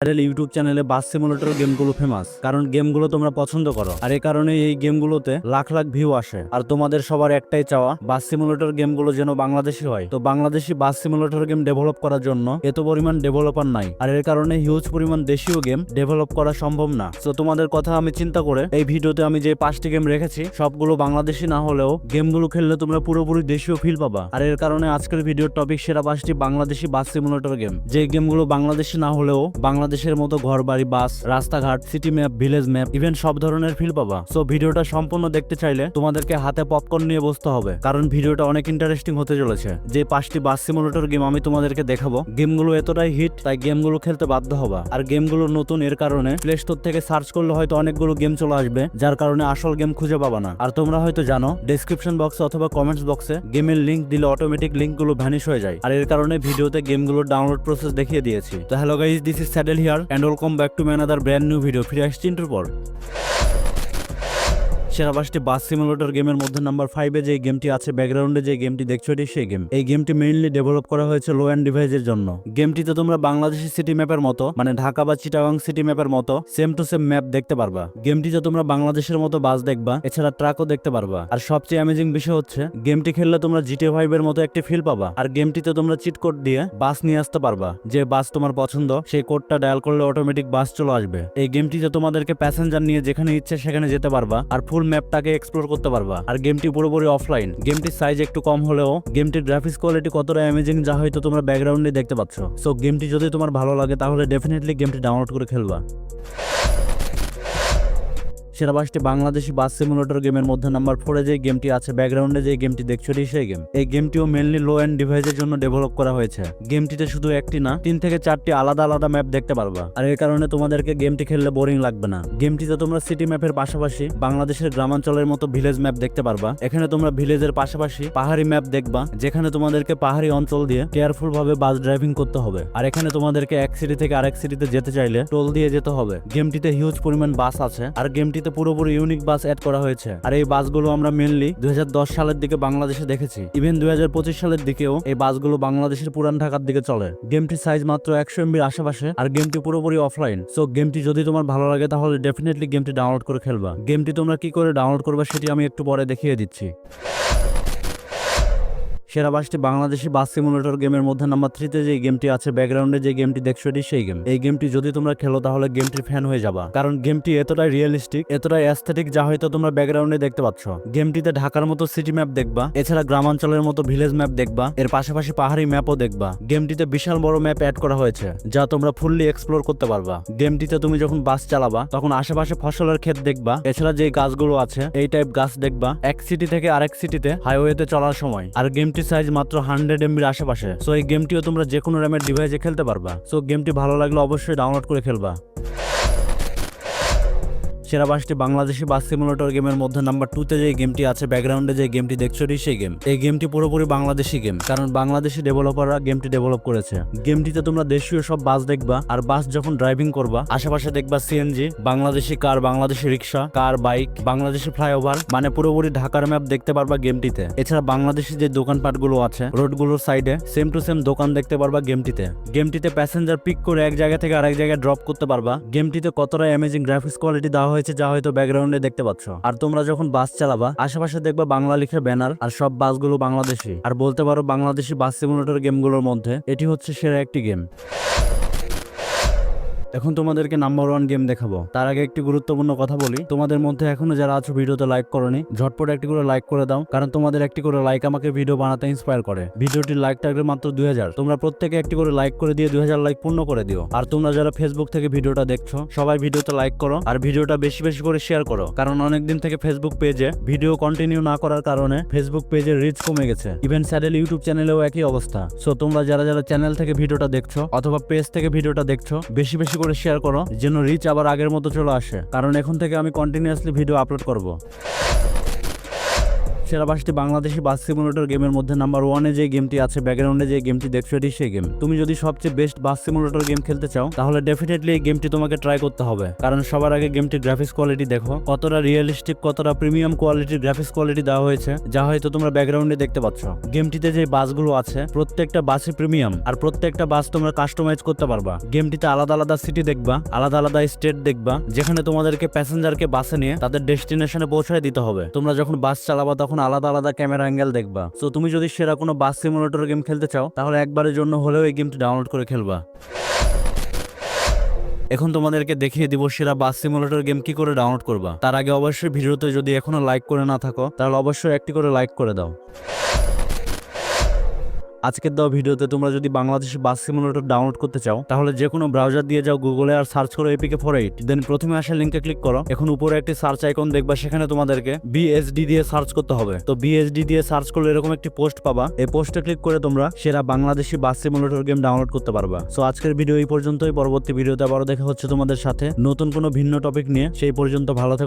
YouTube চ্যানেলে বাস simulator গেমগুলো famous, কারণ গেমগুলো তোমরা পছন্দ করো। আর এই কারণে এই গেমগুলোতে লাখ লাখ ভিউ আসে। আর তোমাদের সবার একটাই চাওয়া, বাস সিমুলেটর গেমগুলো যেন বাংলাদেশি হয়। তো বাংলাদেশি বাস সিমুলেটর গেম ডেভেলপ করার জন্য এত পরিমাণ ডেভেলপার নাই, আর এর কারণে হিউজ পরিমাণ দেশীয় গেম ডেভেলপ করা সম্ভব না। তো তোমাদের কথা আমি চিন্তা করে এই ভিডিওতে আমি যে 5টি গেম রেখেছি সবগুলো বাংলাদেশি না হলেও গেমগুলো খেললে তোমরা পুরোপুরি দেশীয় ফিল পাবা। আর এর কারণে আজকের ভিডিওর টপিক সেরা 5টি বাংলাদেশি বাস সিমুলেটর গেম, যে গেমগুলো বাংলাদেশি না হলেও বাংলাদেশের মতো ঘর বাড়ি, বাস, রাস্তাঘাট, city map, village map, even সব ধরনের ফিল পাবা। সো ভিডিওটা সম্পূর্ণ দেখতে চাইলে তোমাদেরকে হাতে পপকর্ন নিয়ে বসতে হবে, কারণ ভিডিওটা অনেক ইন্টারেস্টিং হতে চলেছে। যে 5টি বাস সিমুলেটর গেম আমি তোমাদেরকে দেখাবো, গেমগুলো এতটাই হিট তাই গেমগুলো খেলতে বাধ্য হবা। আর গেমগুলো নতুন, এর কারণে প্লে স্টোর থেকে সার্চ করলে হয়তো অনেকগুলো গেম চলে আসবে, যার কারণে আসল গেম খুঁজে পাবা না। আর তোমরা হয়তো জানো, ডেসক্রিপশন বক্সে অথবা কমেন্টস বক্সে গেমের লিংক দিলে অটোমেটিক লিঙ্কগুলো ভ্যানিশ হয়ে যায়। আর এর কারণে ভিডিওতে গেমগুলোর ডাউনলোড প্রসেস দেখিয়ে দিয়েছি। তো hello guys, this is Saddle here and welcome back to another brand new video. ফিরে আসছি ইন্ট্রোর পর। সেরা 5টি বাস সিমুলেটর গেমের মধ্যে নাম্বার 5-এ যে গেমটি আছে, ব্যাকগ্রাউন্ডে যে গেমটি দেখছো এটি সেই গেম। এই গেমটি মেইনলি ডেভেলপ করা হয়েছে লো এন্ড ডিভাইসের জন্য। গেমটিতে তোমরা বাংলাদেশি সিটি ম্যাপের মতো, মানে ঢাকা বা চিটাগাং সিটি ম্যাপের মতো সেম টু সেম ম্যাপ দেখতে পারবা। গেমটিতে তোমরা বাংলাদেশের মতো বাস দেখবা, এছাড়া ট্রাকও দেখতে পারবা। আর সবচেয়ে অ্যামেজিং বিষয় হচ্ছে গেমটি খেললে তোমরা জিটিএ 5 এর মতো একটি ফিল পাবা। আর গেমটিতে তোমরা চিট কোড দিয়ে বাস নিয়ে আসতে পারবা। যে বাস তোমার পছন্দ সেই কোডটা ডায়াল করলে অটোমেটিক বাস চলে আসবে। এই গেমটিতে তোমাদেরকে প্যাসেঞ্জার নিয়ে যেখানে ইচ্ছে সেখানে যেতে পারবা, আর ফুল ম্যাপটাকে এক্সপ্লোর করতে পারবা। আর গেমটি পুরোপুরি অফলাইন। গেমটির সাইজ একটু কম হলেও গেমটির গ্রাফিক্স কোয়ালিটি কতটা অ্যামেজিং যা হয়তো তোমরা ব্যাকগ্রাউন্ডে দেখতে পাচ্ছ। সো গেমটি যদি তোমার ভালো লাগে তাহলে ডেফিনেটলি গেমটি ডাউনলোড করে খেলবা। সেরা 5টি বাংলাদেশি বাস সিমুলেটর গেমের মধ্যে নাম্বার 4-এ যে গেমটি আছে, ব্যাকগ্রাউন্ডে যে গেমটি দেখছো এটি সেই গেম। এই গেমটিও মেনলি লো এন্ড ডিভাইসের জন্য ডেভেলপ করা হয়েছে। গেমটিতে শুধু একটি না, 3 থেকে 4টি আলাদা আলাদা ম্যাপ দেখতে পারবা। আর এর কারণে তোমাদেরকে গেমটি খেললে বোরিং লাগবে না। গেমটিতে তোমরা সিটি ম্যাপের পাশাপাশি বাংলাদেশের গ্রামাঞ্চলের মতো ভিলেজ ম্যাপ দেখতে পারবা। এখানে তোমরা ভিলেজের পাশাপাশি পাহাড়ি ম্যাপ দেখবা, যেখানে তোমাদেরকে পাহাড়ি অঞ্চল দিয়ে কেয়ারফুল ভাবে বাস ড্রাইভিং করতে হবে। আর এখানে তোমাদেরকে এক সিটি থেকে আরেক সিটিতে যেতে চাইলে টোল দিয়ে যেতে হবে। গেমটিতে হিউজ পরিমাণ বাস আছে, আর গেমটিতে পুরোপুরি ইউনিক বাস অ্যাড করা হয়েছে। আর এই বাসগুলো আমরা মেনলি 2010 সালের দিকে বাংলাদেশে দেখেছি। ইভেন 2025 সালের দিকেও এই বাসগুলো বাংলাদেশের পুরান ঢাকার দিকে চলে। গেমটির সাইজ মাত্র 100 MB আশেপাশে, আর গেমটি পুরোপুরি অফলাইন। সো গেমটি যদি তোমার ভালো লাগে তাহলে ডেফিনেটলি গেমটি ডাউনলোড করে খেলবা। গেমটি তোমরা কি করে ডাউনলোড করবে সেটি আমি একটু পরে দেখিয়ে দিচ্ছি। সেরা 5টি বাংলাদেশি বাস সিমুলেটর গেমের মধ্যে নাম্বার 3-তে যে গেমটি আছে, ব্যাকগ্রাউন্ডে যে গেমটি দেখছো এটি সেই গেম। এই গেমটি যদি তোমরা খেলো তাহলে গেমটির ফ্যান হয়ে যাবা, কারণ গেমটি এতটাই রিয়েলিস্টিক, এতটাই অ্যাস্থেটিক যা হয়তো তোমরা ব্যাকগ্রাউন্ডে দেখতে পাচ্ছ। গেমটিতে ঢাকার মতো সিটি ম্যাপ দেখবা, এছাড়া গ্রামাঞ্চলের মতো ভিলেজ ম্যাপ দেখবা, এর পাশাপাশি পাহাড়ি ম্যাপও দেখবা। গেমটিতে বিশাল বড় ম্যাপ অ্যাড করা হয়েছে যা তোমরা ফুললি এক্সপ্লোর করতে পারবা। গেমটিতে তুমি যখন বাস চালাবা তখন আশেপাশে ফসলের ক্ষেত দেখবা, এছাড়া যে গাছগুলো আছে এই টাইপ গাছ দেখবা এক সিটি থেকে আরেক সিটিতে হাইওয়েতে চলার সময়। আর গেমটির সাইজ মাত্র 100 MB আশেপাশে। সো এই গেমটিও তোমরা যে কোনো র্যামের ডিভাইসে খেলতে পারবা। সো গেমটি ভালো লাগলে অবশ্যই ডাউনলোড করে খেলবা। সেরা 5টি বাংলাদেশি বাস সিমুলেটর গেমের মধ্যে নাম্বার 2-তে যে গেমটি আছে, ব্যাকগ্রাউন্ডে যে গেমটি দেখছো সেই গেম। এই গেমটি পুরোপুরি বাংলাদেশি গেম, কারণ বাংলাদেশি ডেভেলপাররা গেমটি ডেভেলপ করেছে। গেমটিতে তোমরা দেশীয় সব বাস দেখবা, আর বাস যখন ড্রাইভিং করবা আশেপাশে দেখবা সিএনজি, বাংলাদেশি কার, বাংলাদেশি রিক্সা, কার, বাইক, বাংলাদেশি ফ্লাইওভার, মানে পুরোপুরি ঢাকার ম্যাপ দেখতে পারবা গেমটিতে। এছাড়া বাংলাদেশি যে দোকানপাটগুলো আছে রোডগুলোর সাইডে সেম টু সেম দোকান দেখতে পারবা গেমটিতে। গেমটিতে প্যাসেঞ্জার পিক করে এক জায়গা থেকে আরেক জায়গায় ড্রপ করতে পারবা। গেমটিতে কতটা অ্যামেজিং গ্রাফিক্স কোয়ালিটি দেওয়া হয়েছে যা হয়তো ব্যাকগ্রাউন্ডে দেখতে পাচ্ছ। আর তোমরা যখন বাস চালাবা আশেপাশে দেখবা বাংলা লিখে ব্যানার, আর সব বাসগুলো বাংলাদেশি। আর বলতে পারো বাংলাদেশি বাস সিমুলেটর গেমগুলোর মধ্যে এটি হচ্ছে সেরা একটি গেম। এখন তোমাদেরকে নাম্বার 1 গেম দেখাবো। তার আগে একটি গুরুত্বপূর্ণ কথা বলি, তোমাদের মধ্যে এখনো যারা আছো ভিডিওতে লাইক করোনি, ঝটপট একটি করে লাইক করে দাও, কারণ তোমাদের একটি করে লাইক আমাকে ভিডিও বানাতে ইন্সপায়ার করে। ভিডিওটির লাইক টার্গেট মাত্র 2000। তোমরা প্রত্যেকে একটি করে লাইক করে দিয়ে 2000 লাইক পূর্ণ করে দিও। আর তোমরা যারা ফেসবুক থেকে ভিডিওটা দেখছো সবাই ভিডিওতে লাইক করো, আর ভিডিওটা বেশি বেশি করে শেয়ার করো, কারণ অনেকদিন থেকে ফেসবুক পেজে ভিডিও কন্টিনিউ না করার কারণে ফেসবুক পেজের রিচ কমে গেছে। ইভেন স্যাডেল ইউটিউব চ্যানেলেও একই অবস্থা। সো তোমরা যারা যারা চ্যানেল থেকে ভিডিওটা দেখছো অথবা পেজ থেকে ভিডিওটা দেখছো বেশি বেশি করে শেয়ার করো, যেন রিচ আবার আগের মতো চলে আসে, কারণ এখন থেকে আমি কন্টিনিউয়াসলি ভিডিও আপলোড করব। সেরা 5টি বাংলাদেশি বাস সিমুলেটর গেমের মধ্যে নাম্বার 1-এ যে গেমটি আছে, ব্যাকগ্রাউন্ডে যে গেমটি দেখছো, এটি সেই গেম। তুমি যদি সবচেয়ে বেস্ট বাস সিমুলেটর গেম খেলতে চাও তাহলে ডেফিনেটলি এই গেমটি তোমাকে ট্রাই করতে হবে। কারণ সবার আগে গেমটির গ্রাফিক্স কোয়ালিটি দেখো, কতটা রিয়েলিস্টিক, কতটা প্রিমিয়াম কোয়ালিটির গ্রাফিক্স কোয়ালিটি দেওয়া হয়েছে, যা হয়তো তোমরা ব্যাকগ্রাউন্ডে দেখতে পাচ্ছ। গেমটিতে যে বাসগুলো আছে প্রত্যেকটা বাসই প্রিমিয়াম, আর প্রত্যেকটা বাস তোমরা কাস্টমাইজ করতে পারবা। গেমটিতে আলাদা আলাদা সিটি দেখবা, আলাদা আলাদা স্টেট দেখবা, যেখানে তোমাদেরকে প্যাসেঞ্জারকে বাসে নিয়ে তাদের ডেস্টিনেশনে পৌঁছায় দিতে হবে। তোমরা যখন বাস চালাবা তখন আলাদা আলাদা ক্যামেরা অ্যাঙ্গেল দেখবা। সো তুমি যদি সেরা কোনো বাস সিমুলেটর গেম খেলতে চাও তাহলে একবারের জন্য হলেও এই গেমটি ডাউনলোড করে খেলবা। এখন তোমাদেরকে দেখিয়ে দিব সেরা বাস সিমুলেটর গেম কি করে ডাউনলোড করবা। তার আগে অবশ্যই ভিডিওতে যদি এখনো লাইক করে না থাকো তাহলে অবশ্যই একটি করে লাইক করে দাও। আজকের দেওয়া ভিডিওতে তোমরা যদি বাংলাদেশি বাস সিমুলেটর ডাউনলোড করতে চাও তাহলে যে কোনো ব্রাউজার দিয়ে যাও গুগলে আর সার্চ করো APK48, দেন প্রথমে আসা লিঙ্কে ক্লিক করো। এখন উপরে একটি সার্চ আইকন দেখবা, সেখানে তোমাদেরকে BSD দিয়ে সার্চ করতে হবে। তো BSD দিয়ে সার্চ করলে এরকম একটি পোস্ট পাবা, এই পোস্টে ক্লিক করে তোমরা সেরা বাংলাদেশি বাস সিমুলেটর গেম ডাউনলোড করতে পারবা। সো আজকের ভিডিও এই পর্যন্তই, পরবর্তী ভিডিওতে আবারও দেখা হচ্ছে তোমাদের সাথে নতুন কোনো ভিন্ন টপিক নিয়ে। সেই পর্যন্ত ভালো থেকো।